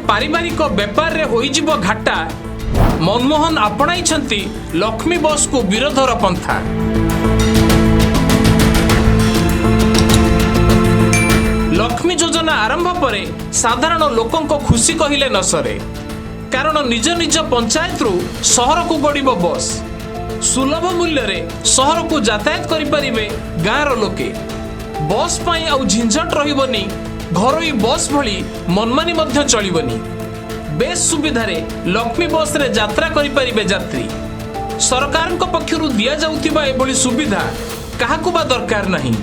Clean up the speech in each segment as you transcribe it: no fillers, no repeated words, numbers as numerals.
पारिवारिक व्यापार रे होइजिबो घाटा मनमोहन आपणाइछंती लक्ष्मी बस को विरोधर पंथा। लक्ष्मी योजना आरंभ परे साधारण लोकों को खुशी कहिले न सरे, कारण निज निज पंचायत रु शहर को गड़िबो बस। सुलभ मूल्य रे शहर को यातायात करि परिबे गाँर लोके। बस पाई आउ झिंझट रहिबनी, घरोई बस भली मनमानी मध्य चलिबनी। बेस सुविधा रे लक्ष्मी बस रे यात्रा करि परिबे यात्री। सरकार को पक्षरु दिया जाउतिबा एभली सुविधा काहाकु बा दरकार नहीं,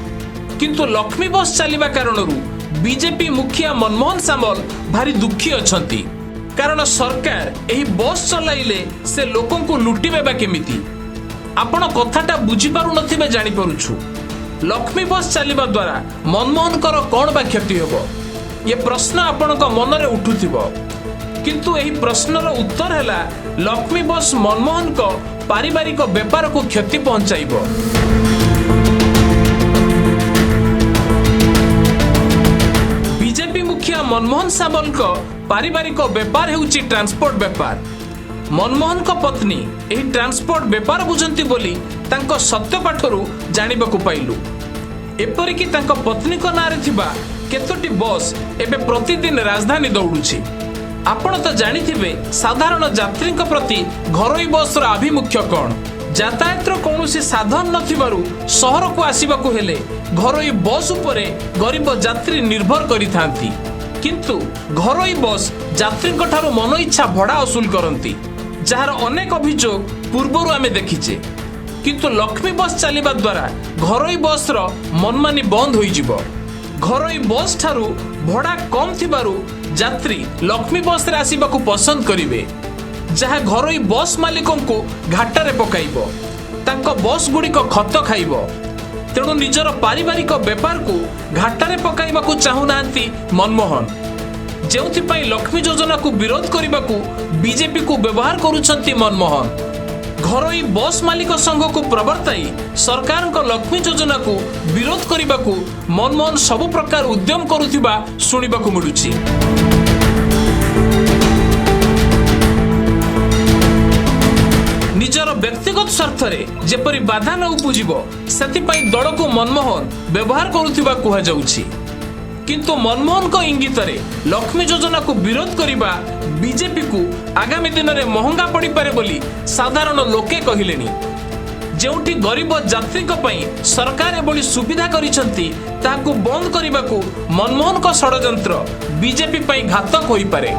किंतु लक्ष्मी बस चलिबा कारणरू बीजेपी मुखिया मनमोहन सामल भारी दुखी अछंती, कारण सरकार एही बस चलाइले से लोकों को लुटिबे बा केमिति। आपण कथाटा बुझी पारु नथिबे जानि परुछु। लक्ष्मी बस चलिबा द्वारा मनमोहन कर कोन बा क्षति होबो, ये प्रश्न आपणक मन रे उठुथिबो, किंतु एही प्रश्नर उत्तर हैला लक्ष्मी बस मनमोहन को पारिवारिक व्यापार को क्षति पहुंचाइबो। बीजेपी मुखिया मनमोहन सामल को पारिवारिक व्यापार हेउची ट्रांसपोर्ट व्यापार। मनमोहन को पत्नी एही ट्रांसपोर्ट व्यापार बुझंती बोली तांको सत्य पाठरू जानिबाकू पाइलु। एपरिकी तांको पत्नी को नारे थिबा केतोटी बस एबे प्रतिदिन राजधानी दौड़ुछि। आपण तो जानिथिबे साधारण यात्री प्रति घरोई बस रो आभिमुख्य कोन। यातायात कौनसी साधन नथिबारु शहर को आसीबाकू हेले घरोई बस उपरे गरीब यात्री निर्भर करिथांती, किंतु घरोई बस यात्री ठारू मन इच्छा भड़ा वसूल करती, जार अनेक अभियोग पूर्वरु आमे देखिचे। किंतु लक्ष्मी बस चलिबा द्वारा घरोई बस रो मनमानी बंद होई जिवो। घरोई बस ठारू भड़ा कम थिबारु यात्री लक्ष्मी बस रे आसीबाकू पसंद करिवे, जहाँ घरोई बस मालिकों को घाटारे पकाइबो, तांको बस गुड़िक खत खाइबो। तेणु निजर पारिवारिक व्यापार को घाटारे पकाइबाकू चाहुनांती मनमोहन, जेउथिपाई लक्ष्मी योजना को विरोध करिबाकू बीजेपी को व्यवहार करुछंती मनमोहन। घरोई बस मालिक संघ को प्रवर्ताई सरकार को लक्ष्मी योजना को विरोध करिबाकू मनमोहन सबु प्रकार उद्यम करुथिबा सुनिबाकू मिलुछि। निजर व्यक्तिगत स्वार्थ रे जेपरि बाधा न उपजिबो सेतिपाई दल को मनमोहन व्यवहार करुथिबा कुहा जाउछि, किंतु मनमोहन को इंगित रे लक्ष्मी योजना को विरोध करिबा बीजेपी को आगामी दिन में महंगा पड़ी पारे बोली साधारण लोके कहिलेनी। जेउठी गरीब यात्री पई सरकार एभली सुविधा करिसंती ताकू बंद करिबाकू मनमोहन को षडयंत्र बीजेपी पई घातक होई पारे।